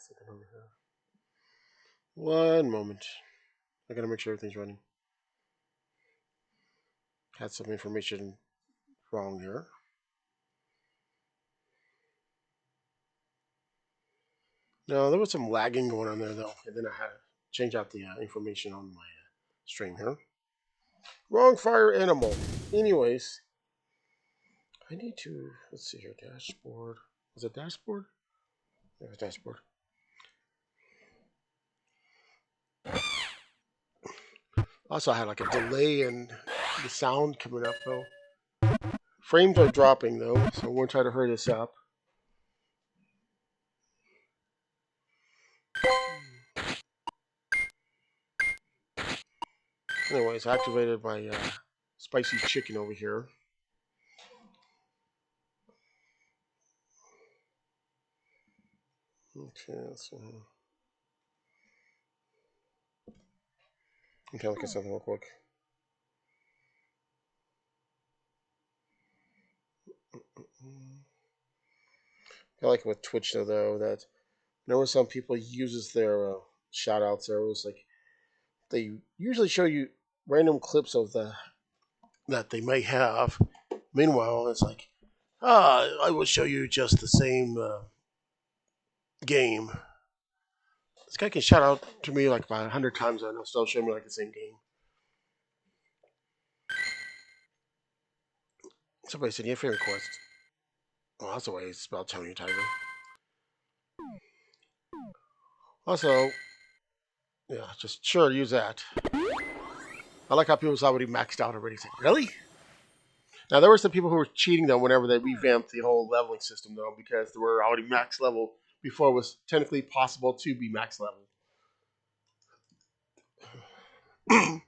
Something over here. One moment. I gotta make sure everything's running. Had some information wrong here. No, there was some lagging going on there though, and then I had to change out the information on my stream here. Wrong fire animal. Anyways, I need to, let's see here, dashboard. Was it dashboard? Yeah, dashboard. Also, I had like a delay in the sound coming up though. Frames are dropping though, so we'll try to hurry this up. Anyways, I activated my spicy chicken over here. Okay, so okay, look at something real quick. I like it with Twitch though that I know some people uses their shout outs there. It was like they usually show you random clips of the that they may have. Meanwhile, it's like, I will show you just the same game. This guy can shout out to me like about 100 times and he'll still show me like the same game. Somebody said, your favorite quest. Oh, that's the way it's spelled Tony Tiger. Also, yeah, just sure use that. I like how people's already maxed out already. It's like, really? Now there were some people who were cheating though whenever they revamped the whole leveling system though, because they were already max level before it was technically possible to be max level. You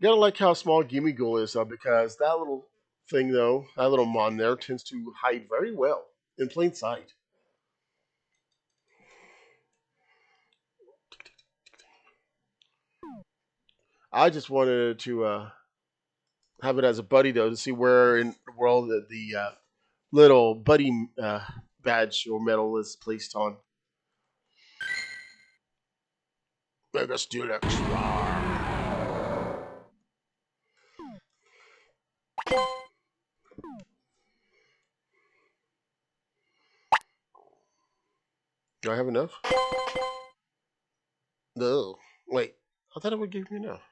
gotta like how small Gimme Ghoul is though, because that little thing though, that little mon there tends to hide very well in plain sight. I just wanted to have it as a buddy though to see where in the world the little buddy badge or medal is placed on. Mega Steelix. Do I have enough? No. Wait. I thought it would give me enough.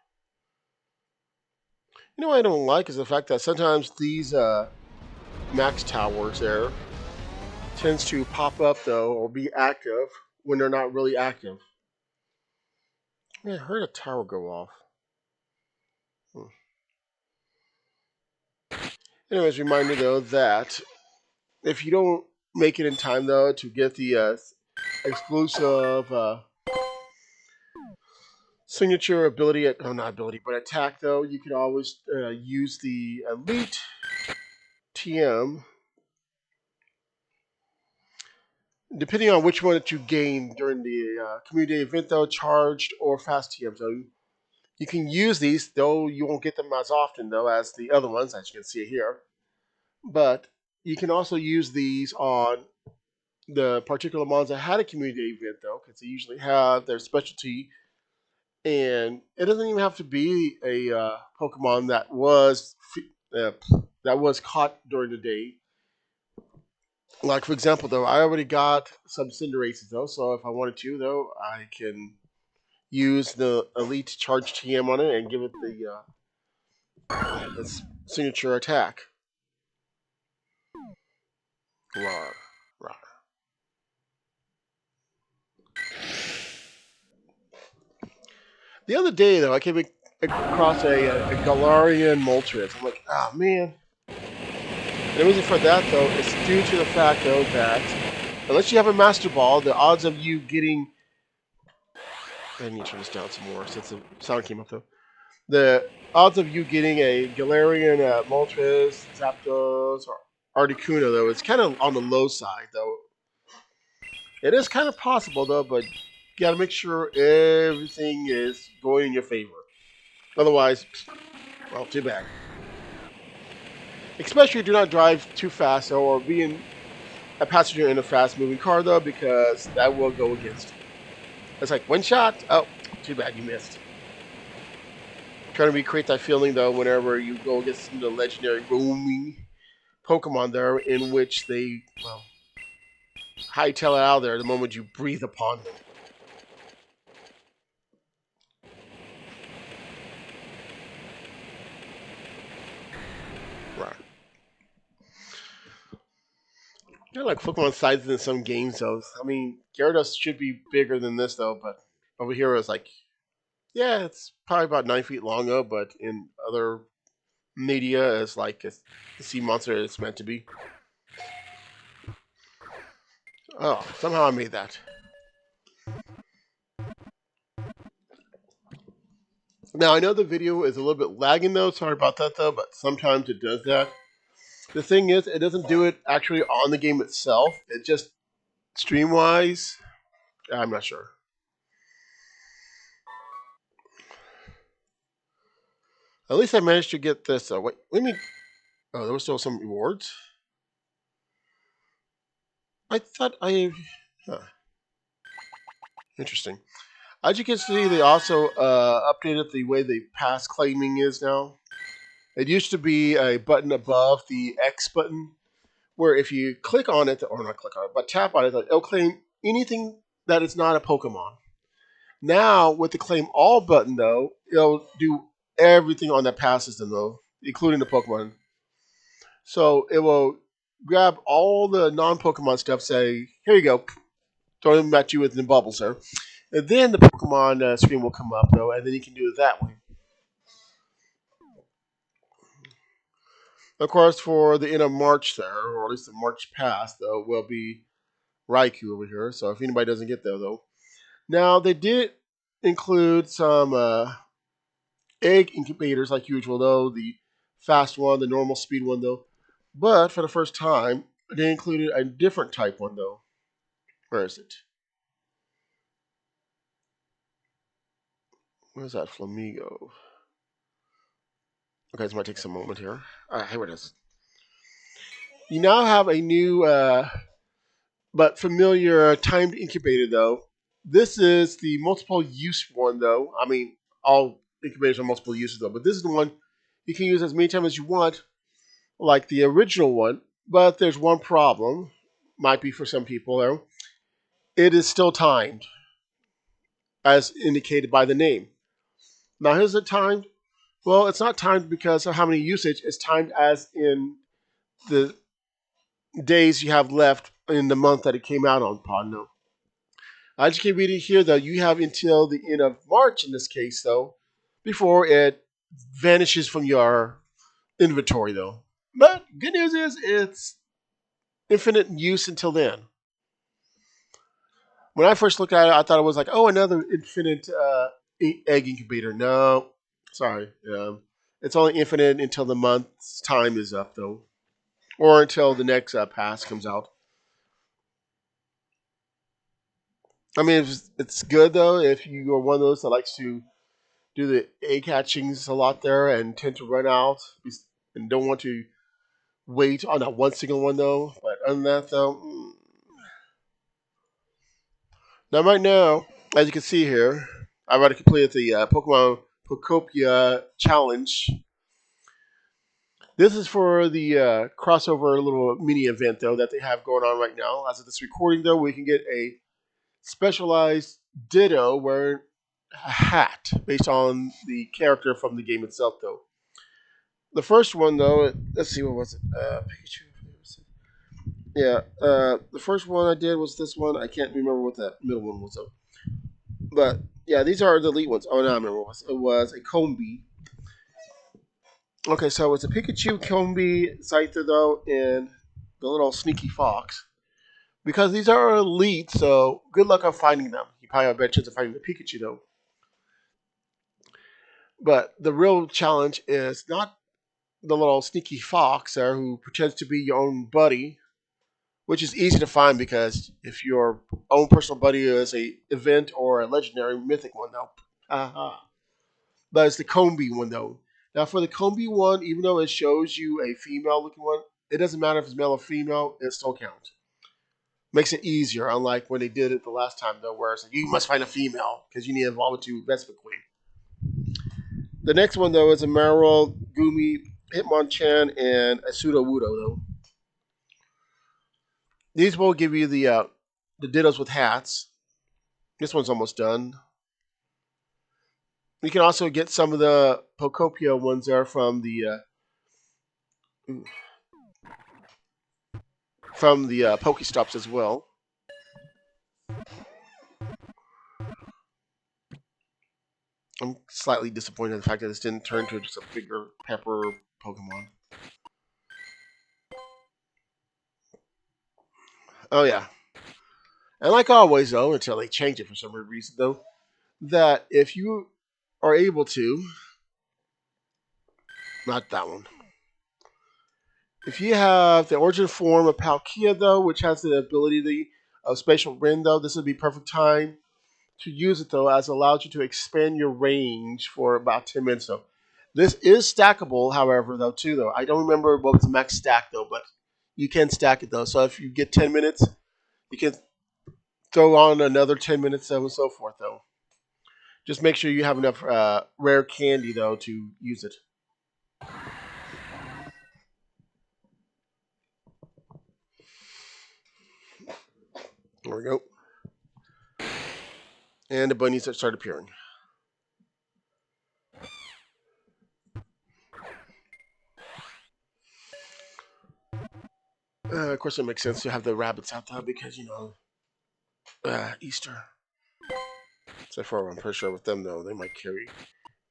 You know what I don't like is the fact that sometimes these max towers there tends to pop up though or be active when they're not really active. Man, I heard a tower go off. Hmm. Anyways, reminder though that if you don't make it in time though to get the exclusive signature ability at not ability but attack though, you can always use the elite TM depending on which one that you gain during the community event though, charged or fast TM. So you can use these though you won't get them as often though as the other ones as you can see here, but you can also use these on the particular mons that had a community event though, because they usually have their specialty, and it doesn't even have to be a Pokemon uh, that was caught during the day. Like for example, though, I already got some Cinderaces though, so if I wanted to though, I can use the Elite Charge TM on it and give it the its signature attack. Rawr, rawr. The other day though, I came across a Galarian Moltres. I'm like, oh man. And the reason for that though is due to the fact though that unless you have a Master Ball, the odds of you getting I need to turn this down some more since the sound came up though. The odds of you getting a Galarian Moltres, Zapdos, or Articuno though, it's kind of on the low side though. It is kind of possible though, but you gotta make sure everything is going in your favor. Otherwise, well, too bad. Especially do not drive too fast or be in a passenger in a fast moving car though, because that will go against you. It's like one shot. Oh, too bad you missed. Trying to recreate that feeling though whenever you go against some of the legendary roaming Pokemon there, in which they hightail it out of there the moment you breathe upon them. Right. Kind of like Pokemon sizes in some games though. I mean, Gyarados should be bigger than this though, but over here it's like, yeah, it's probably about 9 feet long though, but in other media, it's like a sea monster it's meant to be. Oh, somehow I made that. Now I know the video is a little bit lagging though. Sorry about that though, but sometimes it does that. The thing is, it doesn't do it actually on the game itself. It just stream wise, I'm not sure. At least I managed to get this. Wait, let me. Oh, there was still some rewards. I thought I. Huh, interesting. As you can see, they also updated the way the pass claiming is now. It used to be a button above the X button, where if you click on it, or not click on it, but tap on it, it'll claim anything that is not a Pokemon. Now, with the claim all button, though, it'll do everything on that pass system, though, including the Pokemon. So it will grab all the non Pokemon stuff, say, here you go, throw them at you with the bubbles, sir. And then the Pokemon screen will come up, though, and then you can do it that way. Of course, for the end of March there, or at least the March past, though, will be Raikou over here. So if anybody doesn't get there, though. Now, they did include some egg incubators like usual, though. The fast one, the normal speed one, though. But for the first time, they included a different type one, though. Where is it? Where's that Flamigo? Okay, this might take some moment here. Here it is. You now have a new but familiar timed incubator, though. This is the multiple use one, though. I mean, all incubators are multiple uses, though. But this is the one you can use as many times as you want, like the original one. But there's one problem. Might be for some people, though. It is still timed, as indicated by the name. Now, here's it timed. Well, it's not timed because of how many usage. It's timed as in the days you have left in the month that it came out on Podno. As you can read it here, though, you have until the end of March in this case, though, before it vanishes from your inventory, though. But good news is it's infinite use until then. When I first looked at it, I thought it was like, oh, another infinite egg incubator. No, sorry. It's only infinite until the month's time is up, though, or until the next pass comes out. I mean, it's good though if you are one of those that likes to do the egg hatchings a lot there and tend to run out and don't want to wait on that one single one though. But other than that though, now right now, as you can see here, I've already completed the Pokemon Pokopia challenge. This is for the crossover little mini event though that they have going on right now. As of this recording though, we can get a specialized Ditto wearing a hat based on the character from the game itself though. The first one though, let's see, what was it? Pikachu. Yeah, the first one I did was this one. I can't remember what that middle one was though. But yeah, these are the elite ones. Oh, no, I remember what it was. It was a Combi. Okay, so it's a Pikachu, Combi, Scyther though, and the little sneaky fox. Because these are elite, so good luck on finding them. You probably have a better chance of finding the Pikachu though. But the real challenge is not the little sneaky fox there who pretends to be your own buddy, which is easy to find because if your own personal buddy is a event or a legendary mythic one, though, but it's the Combi one though. Now for the Combi one, even though it shows you a female looking one, it doesn't matter if it's male or female; it still counts. Makes it easier, unlike when they did it the last time, though, where it's like, you must find a female because you need to evolve it to Vespa Queen. The next one, though, is a Mariel, Gumi, Hitmonchan, and a Sudowoodo, though. These will give you the Dittos with hats. This one's almost done. You can also get some of the Pocopia ones there from the Pokestops as well. I'm slightly disappointed in the fact that this didn't turn to just a bigger pepper Pokemon. Oh yeah, and like always though, until they change it for some weird reason though, that if you are able to, not that one. If you have the origin form of Palkia though, which has the ability of Spatial Wind though, this would be perfect time to use it though, as it allows you to expand your range for about 10 minutes though. This is stackable, however, though too though. I don't remember what was the max stack though, but you can stack it though. So if you get 10 minutes, you can throw on another 10 minutes and so forth though. Just make sure you have enough rare candy though to use it. There we go. And the bunnies that start appearing. Of course, it makes sense to have the rabbits out there because Easter. Except for I'm pretty sure with them though, they might carry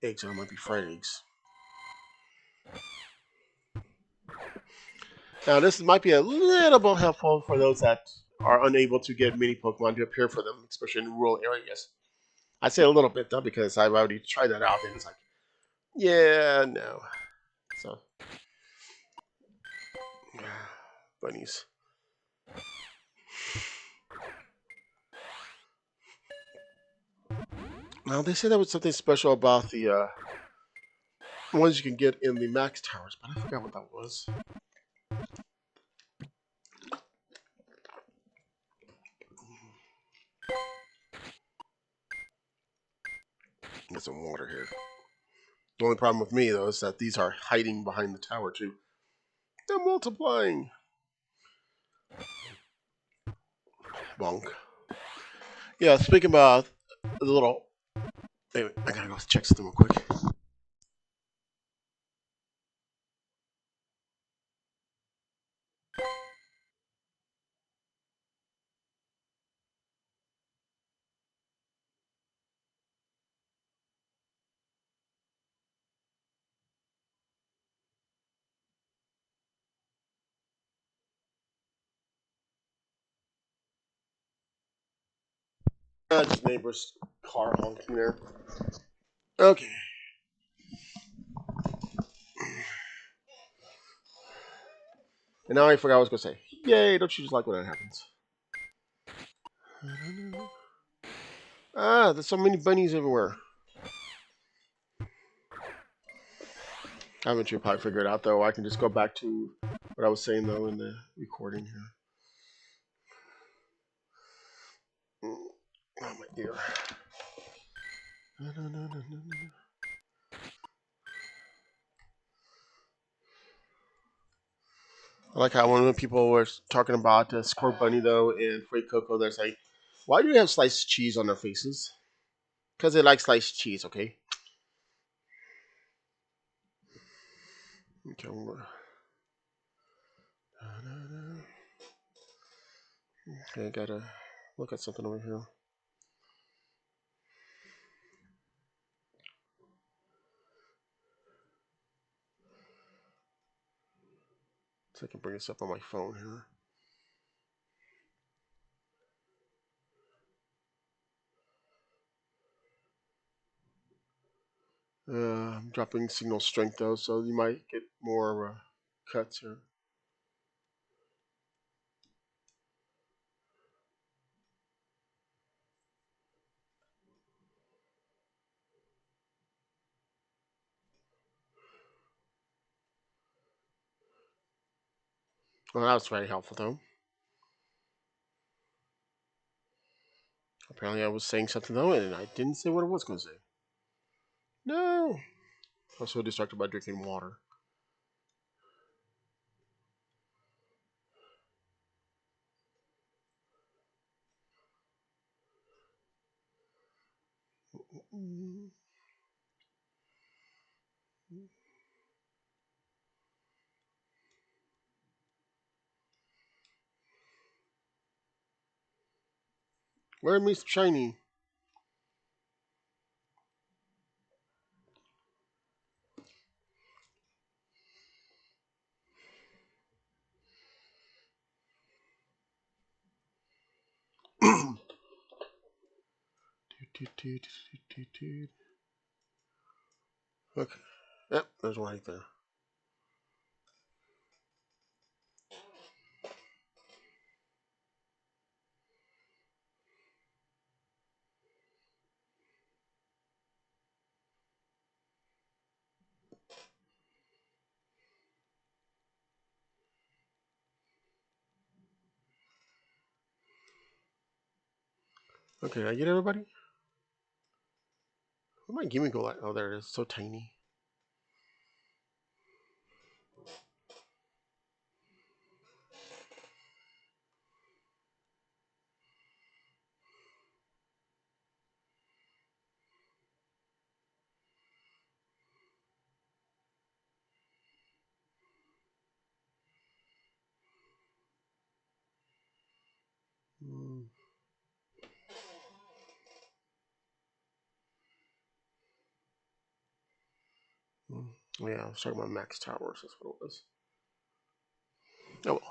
eggs or it might be fried eggs. Now, this might be a little bit helpful for those that are unable to get mini Pokemon to appear for them, especially in rural areas. I say a little bit though because I've already tried that out and it's like, yeah, no. So, bunnies. Now they said there was something special about the ones you can get in the Max Towers, but I forgot what that was. Get some water here. The only problem with me though is that these are hiding behind the tower too. They're multiplying. Bonk. Yeah, speaking about the little. Anyway, I gotta go check something real quick. Just neighbor's car honking there. Okay. And now I forgot what I was gonna say. Yay! Don't you just like when that happens? There's so many bunnies everywhere. Haven't you probably figured out though? I can just go back to what I was saying though in the recording here. Oh, my ear. I like how when people were talking about Scorbunny though and Freight Coco, they're saying, "Why do they have sliced cheese on their faces?" Because they like sliced cheese. Okay. Okay. Okay, I gotta look at something over here. So I can bring this up on my phone here. I'm dropping signal strength though, so you might get more cuts here. Well, that was very helpful though. Apparently, I was saying something though, and I didn't say what I was going to say. No. I was so distracted by drinking water. Where Miss Shiny? Okay. Yep, there's one right there. Okay, I get everybody? Where my gaming go at? Oh, there it is. So tiny. Mm, mm. Yeah, I was talking about Max Towers. That's what it was. Oh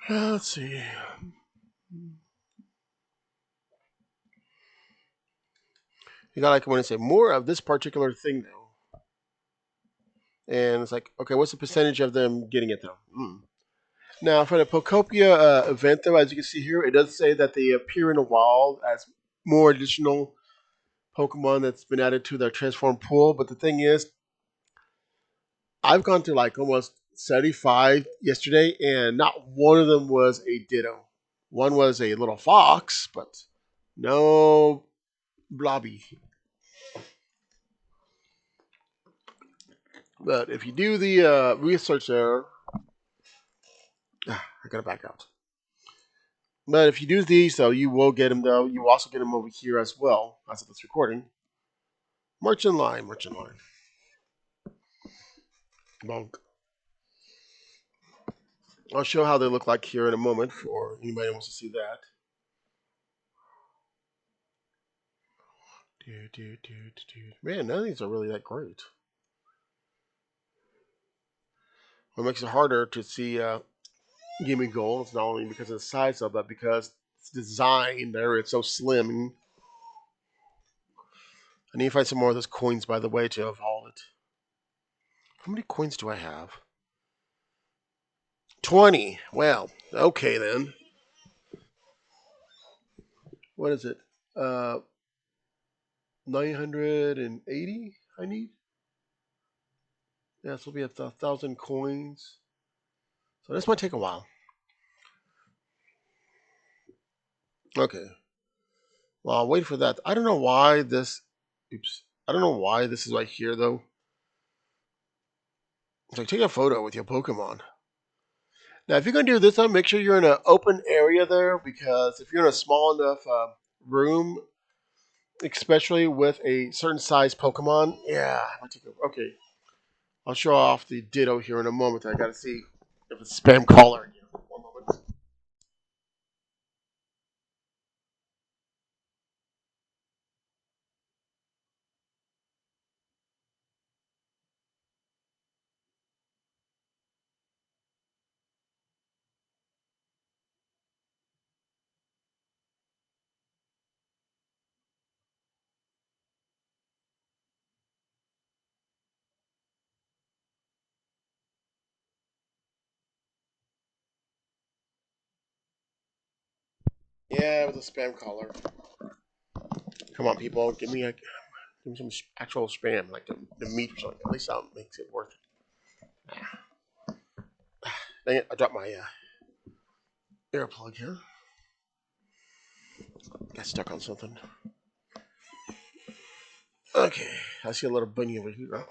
well. Let's see. You got like when I say more of this particular thing though, and it's like, okay, what's the percentage of them getting it though? Now, for the Pokopia event, though, as you can see here, it does say that they appear in the wild as more additional Pokemon that's been added to their transform pool. But the thing is, I've gone to like almost 75 yesterday, and not one of them was a Ditto. One was a little fox, but no Blobby. But if you do the research there, I gotta back out. But if you do these, though, you will get them, though. You will also get them over here as well, as of this recording. March in line, march in line. Bonk. I'll show how they look like here in a moment for anybody who wants to see that. Man, none of these are really that great. What makes it harder to see Gimme Gold is not only because of the size of it, but because it's design there, it's so slim. I need to find some more of those coins, by the way, to evolve it. How many coins do I have? 20. Well, okay then. What is it? Uh, 980 I need? Yeah, this will be 1,000 coins. So this might take a while. Okay. Well, I'll wait for that. I don't know why this. Oops. I don't know why this is right here, though. It's like, take a photo with your Pokemon. Now, if you're going to do this one, make sure you're in an open area there, because if you're in a small enough room, especially with a certain size Pokemon, yeah. Okay. I'll show off the Ditto here in a moment. I got to see if it's spam caller again. One moment. Yeah, it was a spam caller. Come on, people. Give me some actual spam, like the meat or something. At least that makes it worth it. Dang it, I dropped my earplug here. Got stuck on something. Okay, I see a little bunny over here.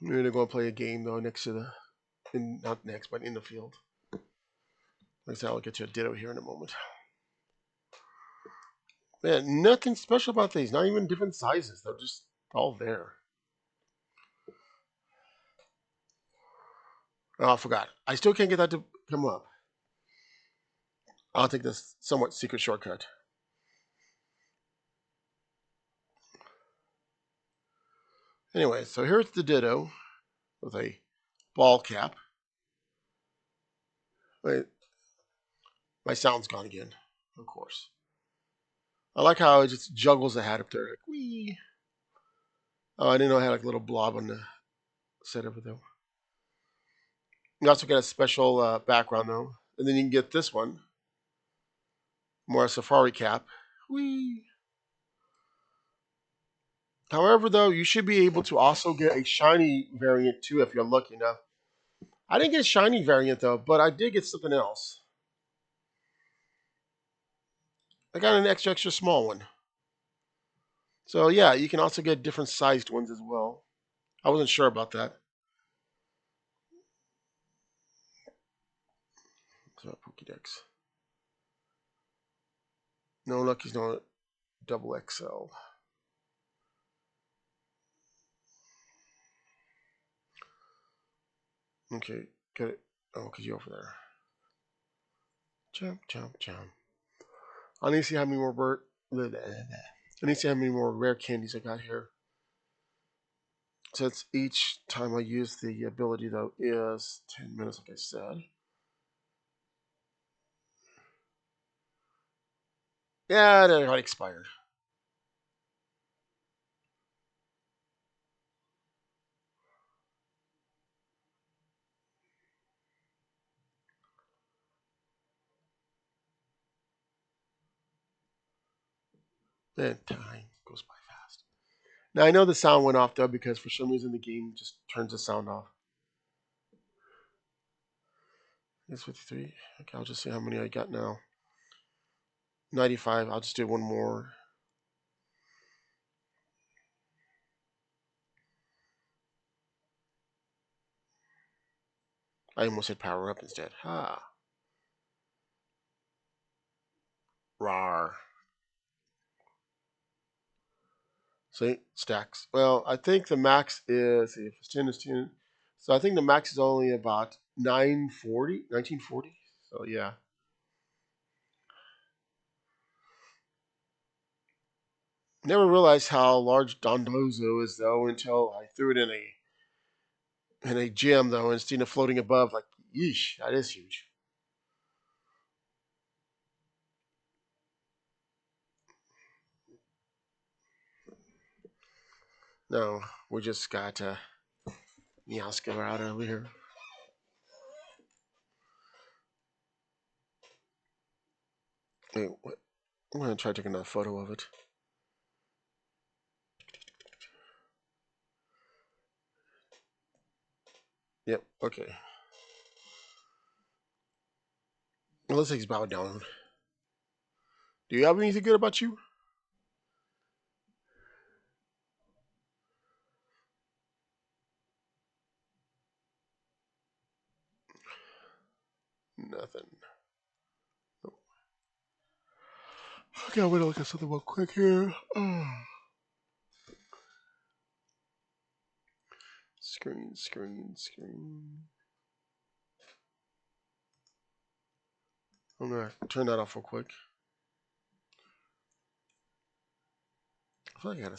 We're gonna go play a game though next to not next, but in the field. Like I said, I'll get you a ditto here in a moment. Man, nothing special about these. Not even different sizes. They're just all there. Oh, I forgot. I still can't get that to come up. I'll take this somewhat secret shortcut. Anyway, so here's the ditto with a ball cap. Wait, my sound's gone again, of course. I like how it just juggles the hat up there, like wee. Oh, I didn't know I had like a little blob on the set of it though. You also get a special background though, and then you can get this one, more a safari cap. Whee! However, though, you should be able to also get a shiny variant too if you're lucky enough. I didn't get a shiny variant though, but I did get something else. I got an extra small one. So yeah, you can also get different sized ones as well. I wasn't sure about that. So Pokédex. No, Lucky's not double XL. Okay, get it. Oh, because you're over there. Jump, jump, jump. I need to see how many more I need to see how many more rare candies I got here. Since each time I use the ability though is 10 minutes, like I said. Yeah, that already expired. Man, time goes by fast. Now I know the sound went off though because for some reason the game just turns the sound off. It's 53. Okay, I'll just see how many I got now. 95. I'll just do one more. I almost said power up instead. Ha. Rar. See, stacks. Well, I think the max is, see, if it's 10 is 10. So I think the max is only about 940, 1940. So yeah. Never realized how large Dondozo is though until I threw it in a gym though instead of floating above. Like, yeesh, that is huge. No, we just got Meowska out over here. Wait, what? I'm gonna try taking a photo of it. Yep. Okay. Well, let's take bow down. Do you have anything good about you? Nothing. Nope. Okay, I'm gonna look at something real quick here. Oh. Screen, screen, screen. I'm gonna turn that off real quick. I feel like I gotta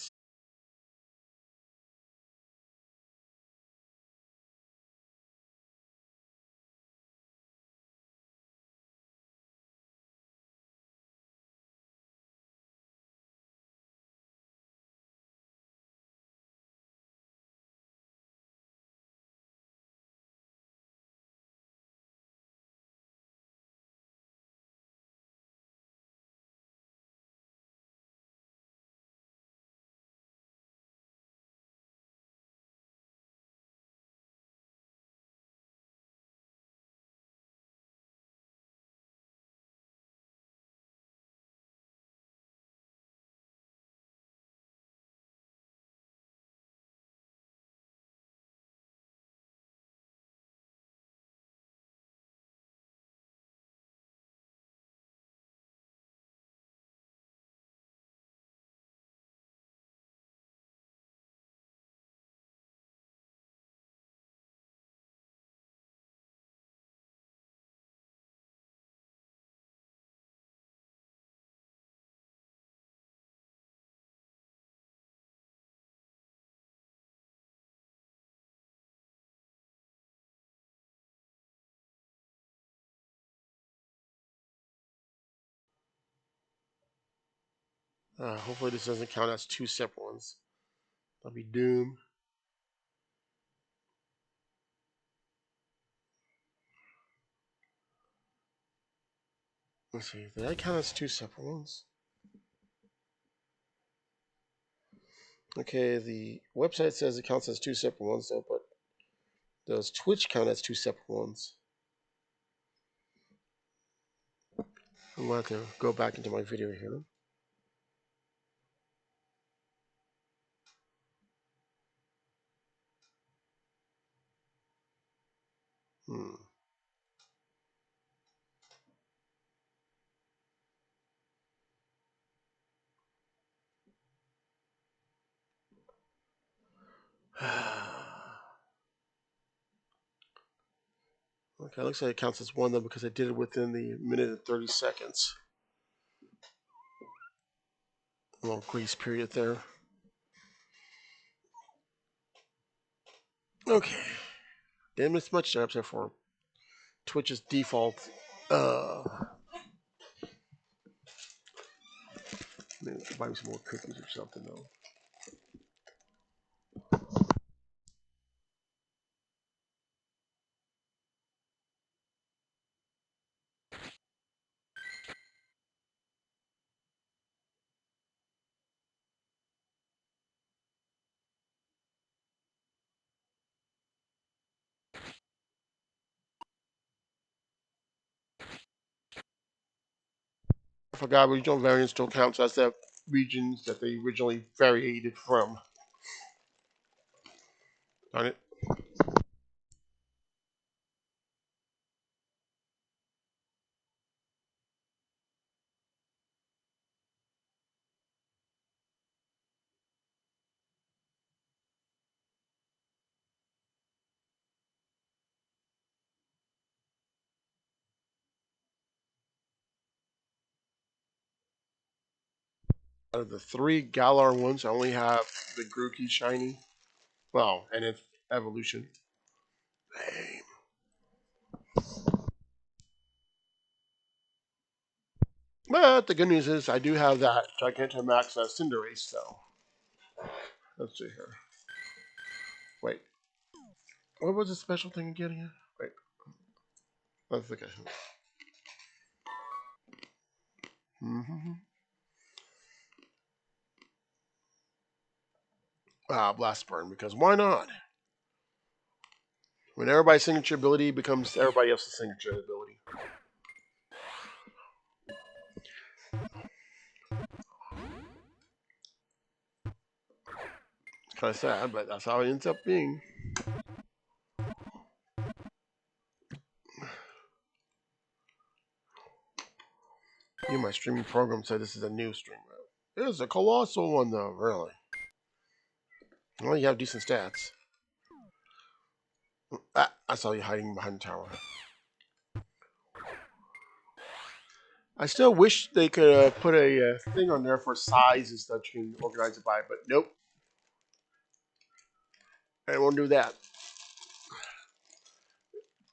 Hopefully this doesn't count as two separate ones. That'll be doom. Let's see. Did I count as two separate ones? Okay, the website says it counts as two separate ones, though, but does Twitch count as two separate ones? I'm going to go back into my video here. Hmm. Okay, looks like it counts as one though because I did it within the minute and 30 seconds. A little grace period there. Okay. Didn't miss much there except for Twitch's default. Maybe buy me some more cookies or something though. I forgot regional variance still counts as the regions that they originally variated from. Darn it. Out of the three Galar ones, I only have the Grookey Shiny. Well, and its evolution. Lame. But the good news is I do have that Gigantamax Cinderace, so let's see here. Wait, what was the special thing again? Wait, let's look at it. Mm-hmm. Blast Burn, because why not? When everybody's signature ability becomes everybody else's signature ability. It's kind of sad, but that's how it ends up being. My streaming program said this is a new stream mode. It is a colossal one, though, really. Well, you have decent stats. I saw you hiding behind the tower. I still wish they could put a thing on there for size and stuff you can organize it by, but nope. I won't do that.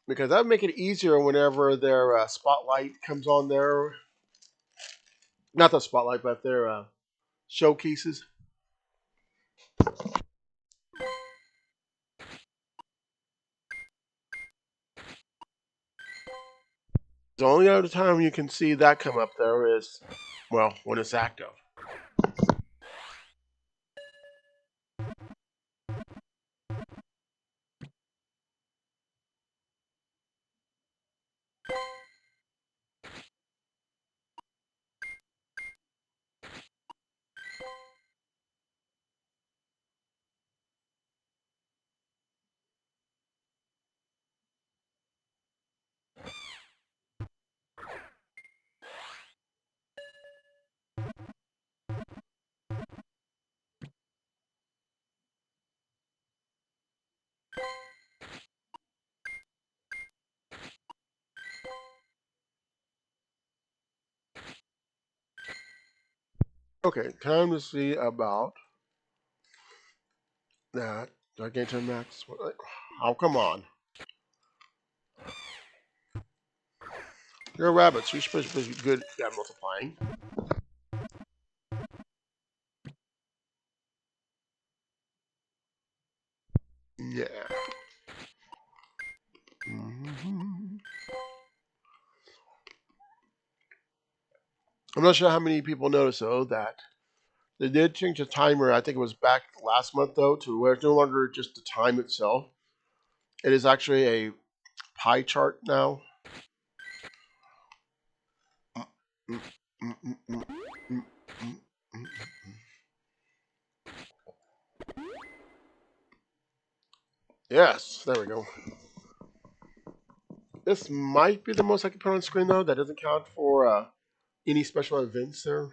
Because that would make it easier whenever their spotlight comes on there. Not the spotlight, but their showcases. The only other time you can see that come up there is, well, when it's active. Okay, time to see about that. Gigantamax. Oh, come on. You're a rabbit, so you're supposed to be good at multiplying. I'm not sure how many people noticed though that they did change the timer. I think it was back last month though, to where it's no longer just the time itself. It is actually a pie chart now. Yes, there we go. This might be the most I can put on screen though. That doesn't count for any special events there.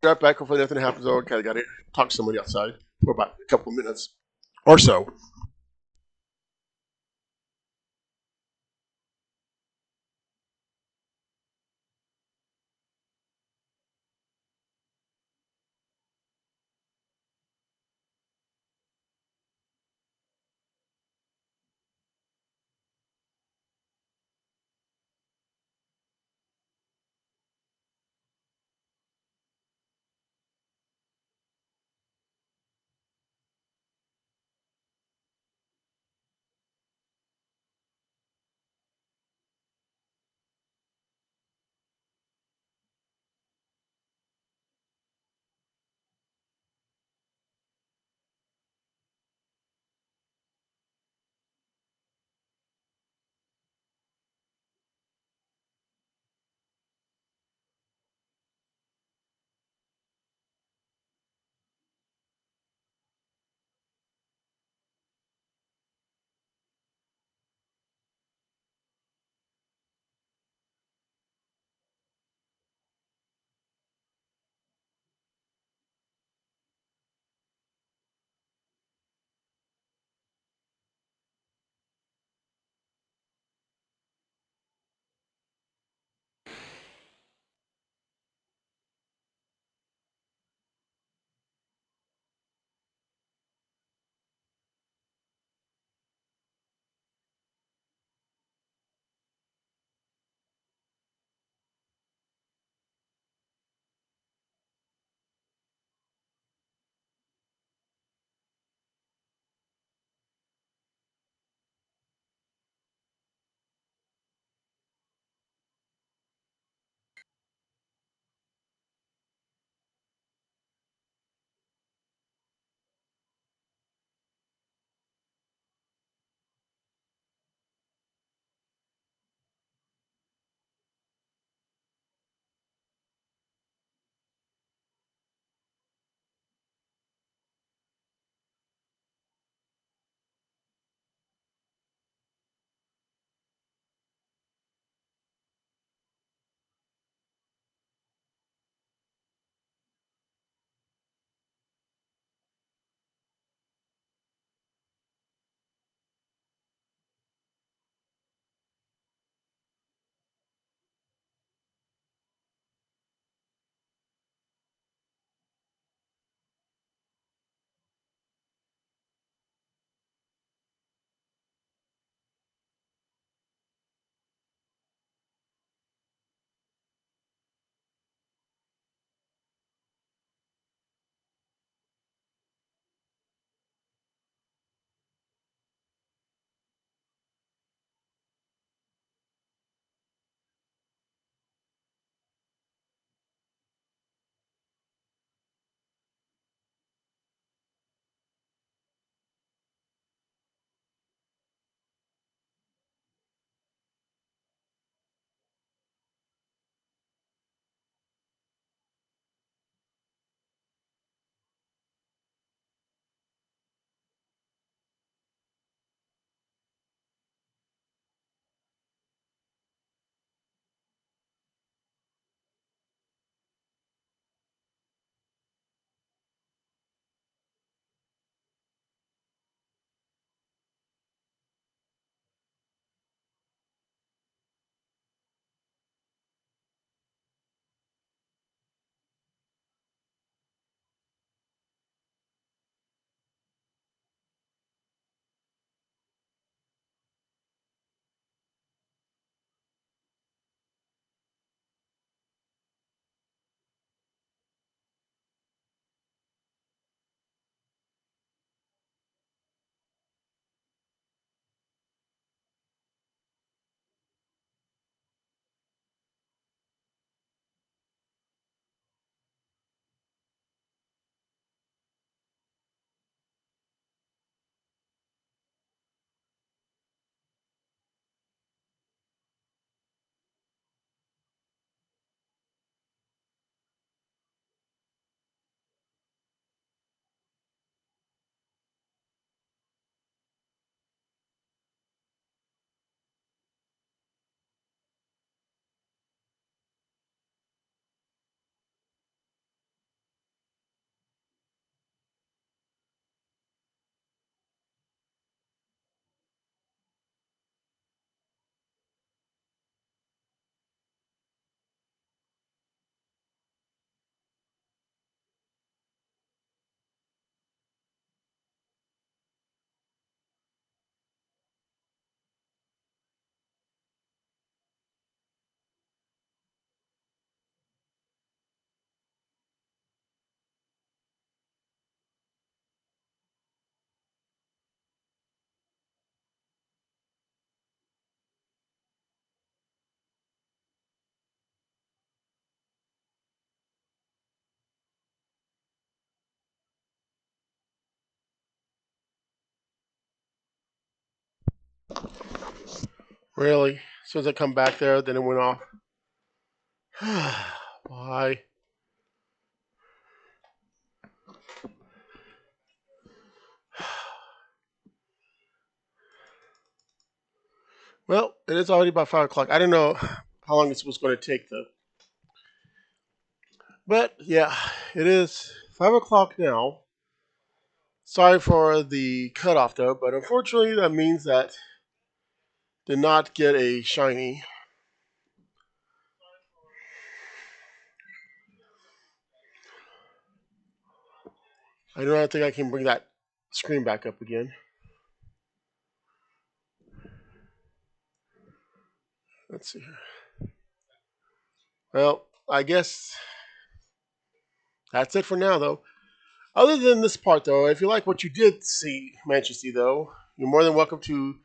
Right back. Hopefully nothing happens. Oh, okay, I got to talk to somebody outside for about a couple of minutes or so. Really? As soon as I come back there, then it went off. Why? Well, it is already about 5 o'clock. I didn't know how long this was going to take, though. But yeah, it is 5 o'clock now. Sorry for the cutoff, though, but unfortunately, that means that did not get a shiny. I do not think I can bring that screen back up again. Let's see here. Well, I guess that's it for now, though. Other than this part, though, if you like what you did see, manage to see, though, you're more than welcome to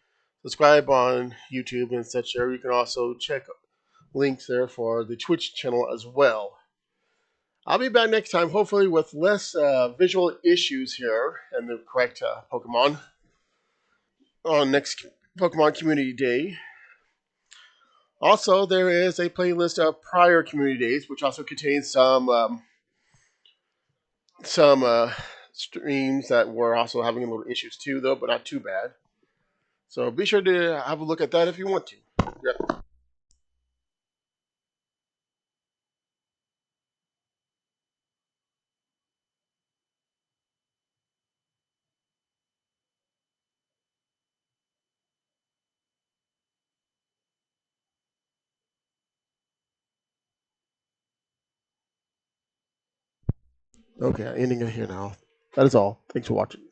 subscribe on YouTube and such. There, you can also check links there for the Twitch channel as well. I'll be back next time, hopefully with less visual issues here and the correct Pokemon on next Pokemon Community Day. Also, there is a playlist of prior community days, which also contains some streams that were also having a little issues too, though, but not too bad. So be sure to have a look at that if you want to. Yep. Okay, ending it here now. That is all. Thanks for watching.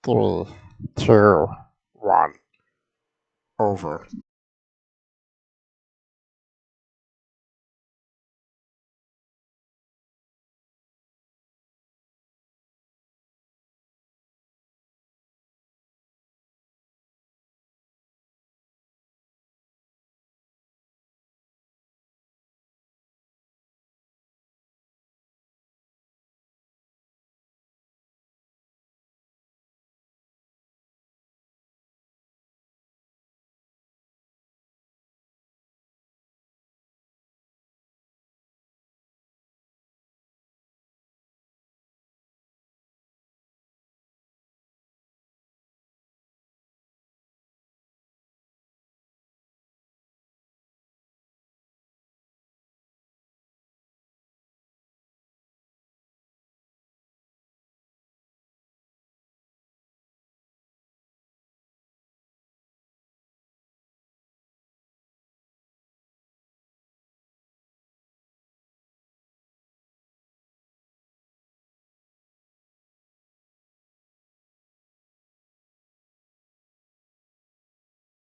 3, 2, 1. Over.